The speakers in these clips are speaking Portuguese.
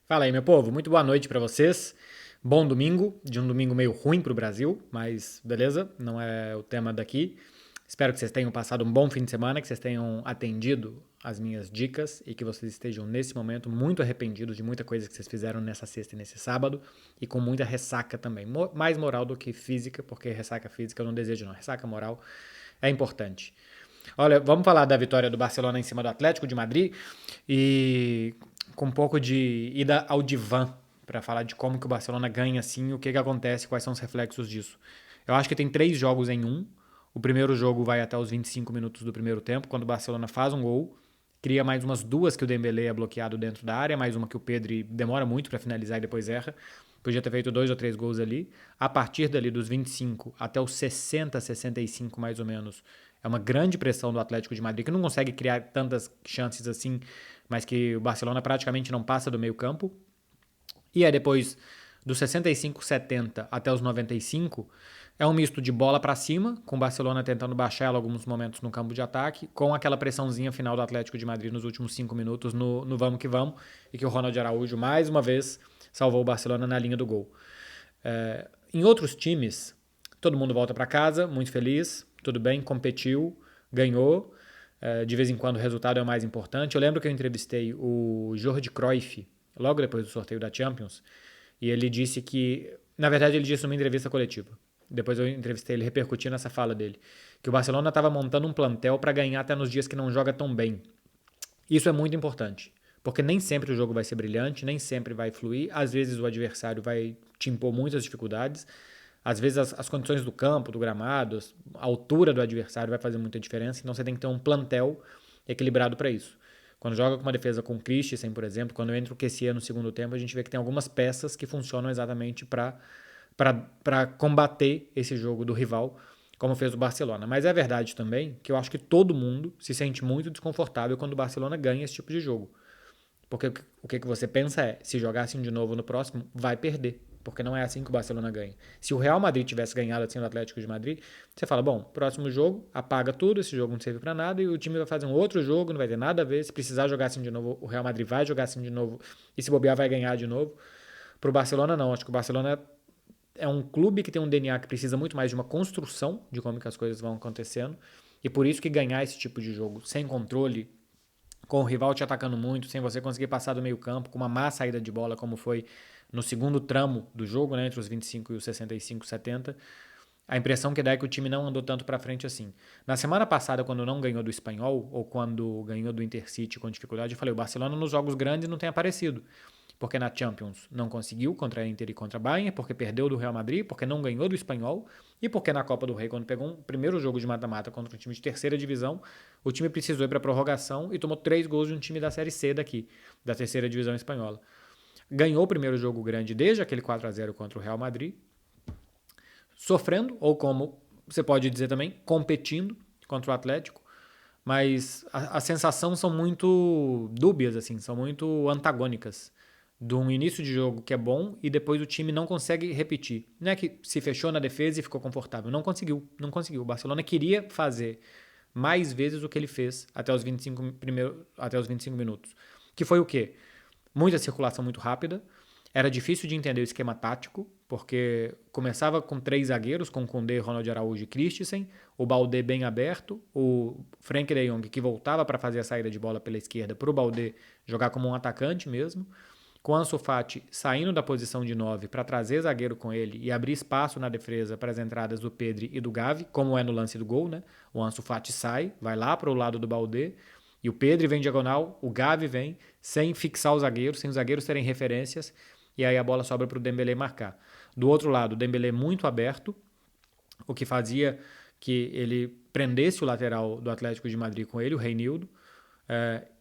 Fala aí, meu povo. Muito boa noite pra vocês. Bom domingo, de um domingo meio ruim pro Brasil, mas beleza, não é o tema daqui. Espero que vocês tenham passado um bom fim de semana, que vocês tenham atendido as minhas dicas e que vocês estejam nesse momento muito arrependidos de muita coisa que vocês fizeram nessa sexta e nesse sábado e com muita ressaca também. Mais moral do que física, porque ressaca física eu não desejo não. Ressaca moral é importante. Olha, vamos falar da vitória do Barcelona em cima do Atlético de Madrid e com um pouco de ida ao divã para falar de como que o Barcelona ganha assim, o que que acontece, quais são os reflexos disso. Eu acho que tem 3 jogos em um. O primeiro jogo vai até os 25 minutos do primeiro tempo, quando o Barcelona faz um gol, cria mais umas duas que o Dembélé é bloqueado dentro da área, mais uma que o Pedri demora muito para finalizar e depois erra. Podia ter feito 2 ou 3 gols ali. A partir dali dos 25 até os 60, 65 mais ou menos, é uma grande pressão do Atlético de Madrid, que não consegue criar tantas chances assim, mas que o Barcelona praticamente não passa do meio campo. E aí depois dos 65, 70 até os 95, é um misto de bola para cima, com o Barcelona tentando baixar ela alguns momentos no campo de ataque, com aquela pressãozinha final do Atlético de Madrid nos últimos 5 minutos no vamos que vamos, e que o Ronald Araújo, mais uma vez, salvou o Barcelona na linha do gol. Em outros times, todo mundo volta para casa, muito feliz, tudo bem, competiu, ganhou. De vez em quando o resultado é o mais importante. Eu lembro que eu entrevistei o Jordi Cruyff, logo depois do sorteio da Champions, e ele disse que, na verdade, ele disse numa entrevista coletiva. Depois eu entrevistei ele repercutindo essa fala dele, que o Barcelona estava montando um plantel para ganhar até nos dias que não joga tão bem. Isso é muito importante, porque nem sempre o jogo vai ser brilhante, nem sempre vai fluir, às vezes o adversário vai te impor muitas dificuldades, às vezes as condições do campo, do gramado, a altura do adversário vai fazer muita diferença, então você tem que ter um plantel equilibrado para isso. Quando joga com uma defesa com o Christensen, por exemplo, quando entra o Kessie no segundo tempo, a gente vê que tem algumas peças que funcionam exatamente para combater esse jogo do rival, como fez o Barcelona. Mas é verdade também que eu acho que todo mundo se sente muito desconfortável quando o Barcelona ganha esse tipo de jogo. Porque o que você pensa é, se jogar assim de novo no próximo, vai perder. Porque não é assim que o Barcelona ganha. Se o Real Madrid tivesse ganhado assim no Atlético de Madrid, você fala, bom, próximo jogo, apaga tudo, esse jogo não serve para nada, e o time vai fazer um outro jogo, não vai ter nada a ver. Se precisar jogar assim de novo, o Real Madrid vai jogar assim de novo, e se bobear vai ganhar de novo. Pro Barcelona não, acho que o Barcelona é um clube que tem um DNA que precisa muito mais de uma construção de como que as coisas vão acontecendo, e por isso que ganhar esse tipo de jogo sem controle, com o rival te atacando muito, sem você conseguir passar do meio campo, com uma má saída de bola, como foi no segundo tramo do jogo, né, entre os 25 e os 65, 70, a impressão que dá é que o time não andou tanto para frente assim. Na semana passada, quando não ganhou do Espanhol, ou quando ganhou do Intercity com dificuldade, eu falei, o Barcelona nos jogos grandes não tem aparecido. Porque na Champions não conseguiu contra a Inter e contra a Bayern, porque perdeu do Real Madrid, porque não ganhou do Espanhol, e porque na Copa do Rei, quando pegou um primeiro jogo de mata-mata contra um time de terceira divisão, o time precisou ir para prorrogação e tomou 3 gols de um time da Série C daqui, da terceira divisão espanhola. Ganhou o primeiro jogo grande desde aquele 4-0 contra o Real Madrid, sofrendo, ou como você pode dizer também, competindo contra o Atlético, mas a sensação são muito dúbias, assim, são muito antagônicas. De um início de jogo que é bom e depois o time não consegue repetir. Não é que se fechou na defesa e ficou confortável. Não conseguiu, não conseguiu. O Barcelona queria fazer mais vezes o que ele fez até os 25, até os 25 minutos. Que foi o quê? Muita circulação muito rápida. Era difícil de entender o esquema tático, porque começava com 3 zagueiros, com Koundé, Ronald Araújo e Christensen, o Baldé bem aberto, o Frenkie de Jong que voltava para fazer a saída de bola pela esquerda para o Baldé jogar como um atacante mesmo, com o Ansu Fati saindo da posição de 9 para trazer zagueiro com ele e abrir espaço na defesa para as entradas do Pedri e do Gavi, como é no lance do gol, né? O Ansu Fati sai, vai lá para o lado do Baldé, e o Pedri vem diagonal, o Gavi vem, sem fixar os zagueiros, sem os zagueiros terem referências, e aí a bola sobra para o Dembélé marcar. Do outro lado, o Dembélé muito aberto, o que fazia que ele prendesse o lateral do Atlético de Madrid com ele, o Reinildo,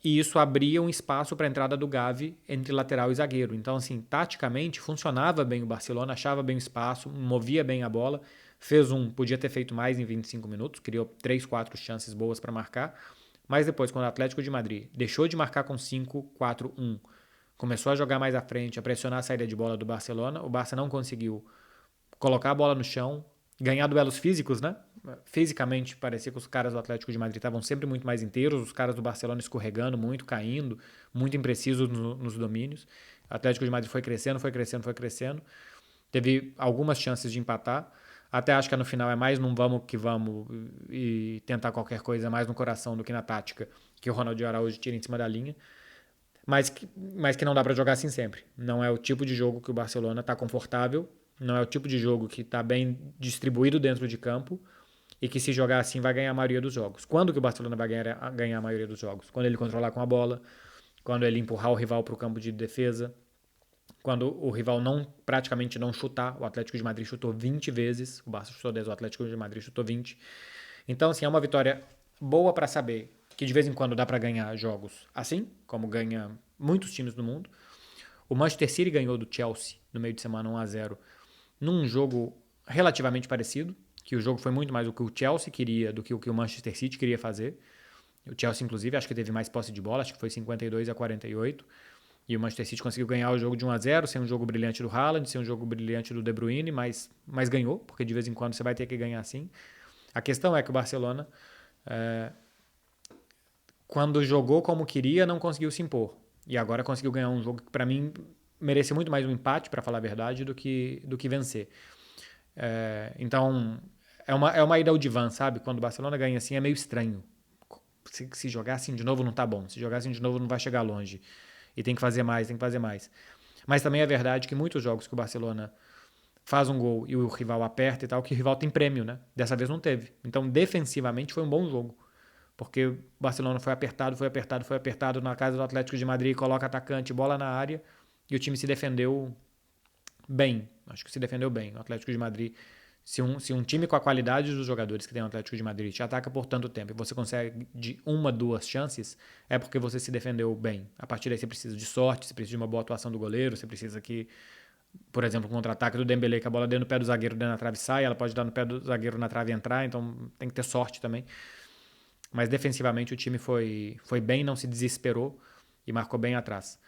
e isso abria um espaço para a entrada do Gavi entre lateral e zagueiro. Então, assim, taticamente funcionava bem o Barcelona, achava bem o espaço, movia bem a bola, fez podia ter feito mais em 25 minutos, criou 3, 4 chances boas para marcar, mas depois, quando o Atlético de Madrid deixou de marcar com 5-4-1, começou a jogar mais à frente, a pressionar a saída de bola do Barcelona, o Barça não conseguiu colocar a bola no chão, ganhar duelos físicos, né? fisicamente parecia que os caras do Atlético de Madrid estavam sempre muito mais inteiros, os caras do Barcelona escorregando muito, caindo, muito imprecisos nos domínios. O Atlético de Madrid foi crescendo, foi crescendo, foi crescendo. Teve algumas chances de empatar. Até acho que no final é mais num vamos que vamos e tentar qualquer coisa, mais no coração do que na tática, que o Ronaldinho Araújo tira em cima da linha. Mas que não dá para jogar assim sempre. Não é o tipo de jogo que o Barcelona está confortável, não é o tipo de jogo que está bem distribuído dentro de campo e que se jogar assim vai ganhar a maioria dos jogos. Quando que o Barcelona vai ganhar a maioria dos jogos? Quando ele controlar com a bola, quando ele empurrar o rival para o campo de defesa, quando o rival praticamente não chutar. O Atlético de Madrid chutou 20 vezes, o Barça chutou 10, o Atlético de Madrid chutou 20. Então, assim, é uma vitória boa para saber que de vez em quando dá para ganhar jogos assim, como ganha muitos times do mundo. O Manchester City ganhou do Chelsea no meio de semana 1-0 num jogo relativamente parecido, que o jogo foi muito mais o que o Chelsea queria do que o Manchester City queria fazer. O Chelsea, inclusive, acho que teve mais posse de bola, acho que foi 52-48. E o Manchester City conseguiu ganhar o jogo de 1-0, sem um jogo brilhante do Haaland, sem um jogo brilhante do De Bruyne, mas ganhou, porque de vez em quando você vai ter que ganhar assim. A questão é que o Barcelona, quando jogou como queria, não conseguiu se impor. E agora conseguiu ganhar um jogo que, para mim, merecia muito mais um empate, para falar a verdade, do que vencer. Então, é uma ida ao divã, sabe? Quando o Barcelona ganha assim, é meio estranho. Se jogar assim de novo, não tá bom. Se jogar assim de novo, não vai chegar longe. E tem que fazer mais, tem que fazer mais. Mas também é verdade que muitos jogos que o Barcelona faz um gol e o rival aperta e tal, que o rival tem prêmio, né? Dessa vez não teve. Então, defensivamente, foi um bom jogo. Porque o Barcelona foi apertado, foi apertado, foi apertado na casa do Atlético de Madrid, coloca atacante, bola na área, e o time se defendeu bem. Acho que se defendeu bem. O Atlético de Madrid, se um time com a qualidade dos jogadores que tem o Atlético de Madrid te ataca por tanto tempo e você consegue de uma, duas chances, é porque você se defendeu bem. A partir daí você precisa de sorte, você precisa de uma boa atuação do goleiro, você precisa que, por exemplo, um contra-ataque do Dembélé, que a bola dentro no pé do zagueiro, dentro na trave sai, ela pode dar no pé do zagueiro na trave e entrar, então tem que ter sorte também. Mas defensivamente o time foi bem, não se desesperou e marcou bem atrás.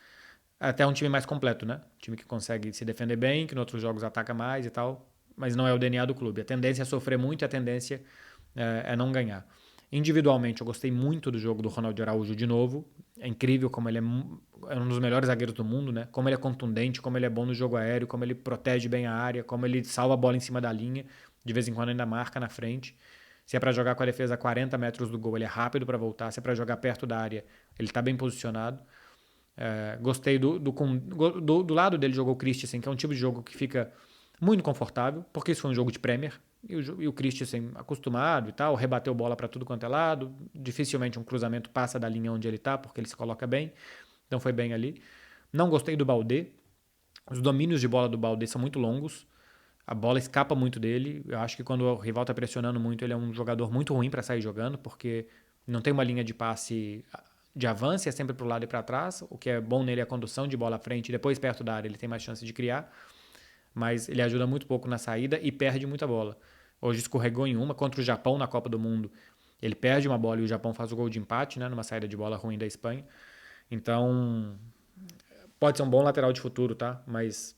Até um time mais completo, né? Um time que consegue se defender bem, que nos outros jogos ataca mais e tal, mas não é o DNA do clube. A tendência é sofrer muito e a tendência é não ganhar. Individualmente, eu gostei muito do jogo do Ronaldinho Araújo de novo. É incrível como ele é um dos melhores zagueiros do mundo, né? Como ele é contundente, como ele é bom no jogo aéreo, como ele protege bem a área, como ele salva a bola em cima da linha, de vez em quando ainda marca na frente. Se é para jogar com a defesa a 40 metros do gol, ele é rápido para voltar. Se é para jogar perto da área, ele está bem posicionado. Gostei do lado dele jogou o Christensen, que é um tipo de jogo que fica muito confortável, porque isso foi um jogo de Premier. E o Christensen acostumado e tal, rebateu bola para tudo quanto é lado. Dificilmente um cruzamento passa da linha onde ele está, porque ele se coloca bem. Então foi bem ali. Não gostei do Baldé. Os domínios de bola do Baldé são muito longos. A bola escapa muito dele. Eu acho que quando o rival está pressionando muito, ele é um jogador muito ruim para sair jogando, porque não tem uma linha de passe de avanço, é sempre para o lado e para trás. O que é bom nele é a condução de bola à frente. Depois, perto da área, ele tem mais chance de criar. Mas ele ajuda muito pouco na saída e perde muita bola. Hoje escorregou em uma contra o Japão na Copa do Mundo. Ele perde uma bola e o Japão faz o gol de empate, né, numa saída de bola ruim da Espanha. Então, pode ser um bom lateral de futuro, tá? Mas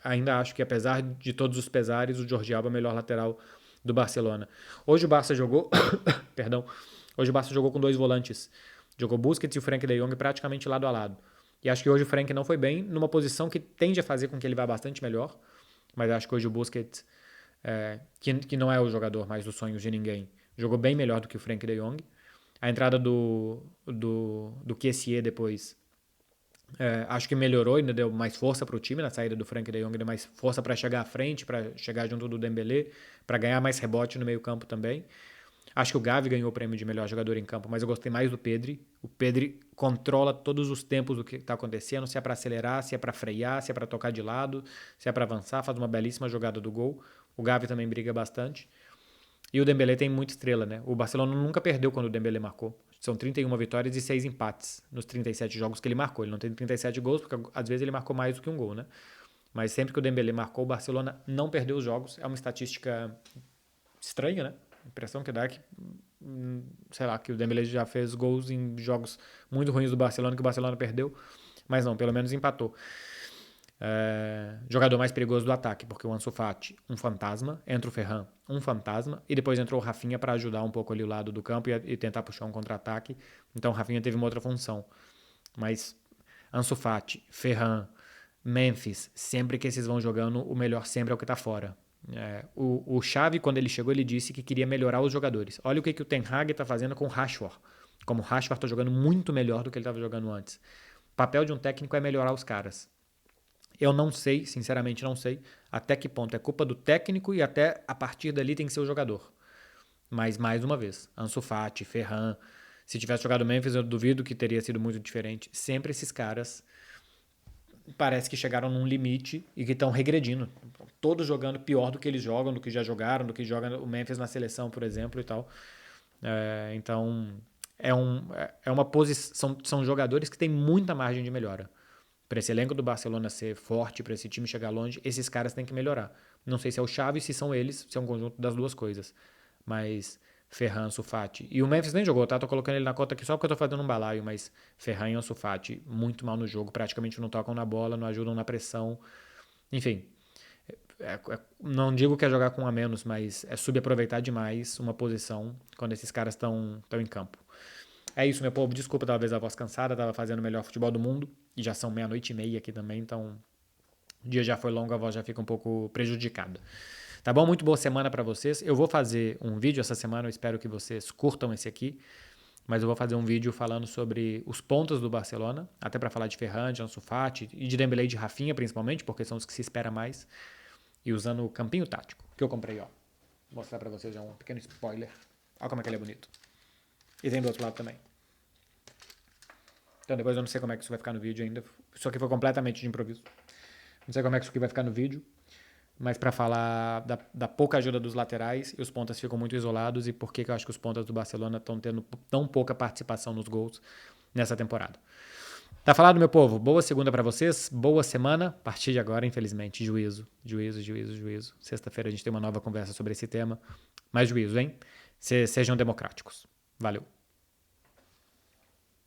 ainda acho que, apesar de todos os pesares, o Jordi Alba é o melhor lateral do Barcelona. Hoje o Barça jogou, perdão, hoje o Barça jogou com dois volantes. Jogou Busquets e o Frenkie de Jong praticamente lado a lado. E acho que hoje o Frenkie não foi bem, numa posição que tende a fazer com que ele vá bastante melhor. Mas acho que hoje o Busquets, que não é o jogador mais dos sonhos de ninguém, jogou bem melhor do que o Frenkie de Jong. A entrada do Kessié depois, acho que melhorou, ainda deu mais força para o time na saída do Frenkie de Jong, deu mais força para chegar à frente, para chegar junto do Dembélé, para ganhar mais rebote no meio campo também. Acho que o Gavi ganhou o prêmio de melhor jogador em campo, mas eu gostei mais do Pedri. O Pedri controla todos os tempos do que está acontecendo, se é para acelerar, se é para frear, se é para tocar de lado, se é para avançar, faz uma belíssima jogada do gol. O Gavi também briga bastante. E o Dembélé tem muita estrela, né? O Barcelona nunca perdeu quando o Dembélé marcou. São 31 vitórias e 6 empates nos 37 jogos que ele marcou. Ele não tem 37 gols, porque às vezes ele marcou mais do que um gol, né? Mas sempre que o Dembélé marcou, o Barcelona não perdeu os jogos. É uma estatística estranha, né? A impressão que dá é que, sei lá, que o Dembélé já fez gols em jogos muito ruins do Barcelona, que o Barcelona perdeu. Mas não, pelo menos empatou. Jogador mais perigoso do ataque, porque o Ansu Fati, um fantasma, entra o Ferran, um fantasma, e depois entrou o Rafinha para ajudar um pouco ali o lado do campo e tentar puxar um contra-ataque. Então o Rafinha teve uma outra função. Mas Ansu Fati, Ferran, Memphis, sempre que esses vão jogando, o melhor sempre é o que tá fora. O Xavi, quando ele chegou, ele disse que queria melhorar os jogadores. Olha o que o Ten Hag tá fazendo com o Rashford. Como o Rashford tá jogando muito melhor do que ele estava jogando antes. O papel de um técnico é melhorar os caras. Eu não sei, sinceramente não sei, até que ponto é culpa do técnico e até a partir dali tem que ser o jogador. Mas, mais uma vez, Ansu Fati, Ferran, se tivesse jogado Memphis, eu duvido que teria sido muito diferente. Sempre esses caras parece que chegaram num limite e que estão regredindo. Todos jogando pior do que eles jogam, do que já jogaram, do que joga o Memphis na seleção, por exemplo, e tal. Então, é uma posição. São jogadores que têm muita margem de melhora. Para esse elenco do Barcelona ser forte, para esse time chegar longe, esses caras têm que melhorar. Não sei se é o Xavi, se são eles, se é um conjunto das duas coisas. Mas Ferran, Ansu Fati. E o Memphis nem jogou, tá? Tô colocando ele na conta aqui só porque eu tô fazendo um balaio, mas Ferran e Ansu Fati muito mal no jogo, praticamente não tocam na bola, não ajudam na pressão. Enfim, não digo que é jogar com um a menos, mas é subaproveitar demais uma posição quando esses caras estão em campo. É isso, meu povo. Desculpa, talvez a voz cansada, tava fazendo o melhor futebol do mundo. E já são 00:30 aqui também, então o dia já foi longo, a voz já fica um pouco prejudicada. Tá bom? Muito boa semana para vocês. Eu vou fazer um vídeo essa semana, eu espero que vocês curtam esse aqui. Mas eu vou fazer um vídeo falando sobre os pontos do Barcelona, até para falar de Ferran, de Ansu Fati e de Dembélé e de Rafinha, principalmente, porque são os que se espera mais. E usando o campinho tático que eu comprei, ó. Vou mostrar para vocês já um pequeno spoiler. Olha como é que ele é bonito. E tem do outro lado também. Então depois eu não sei como é que isso vai ficar no vídeo ainda. Isso aqui foi completamente de improviso. Não sei como é que isso aqui vai ficar no vídeo. Mas para falar da pouca ajuda dos laterais, e os pontas ficam muito isolados, e por que eu acho que os pontas do Barcelona estão tendo tão pouca participação nos gols nessa temporada. Tá falado, meu povo? Boa segunda para vocês, boa semana. A partir de agora, infelizmente, juízo. Sexta-feira a gente tem uma nova conversa sobre esse tema. Mais juízo, hein? Sejam democráticos. Valeu.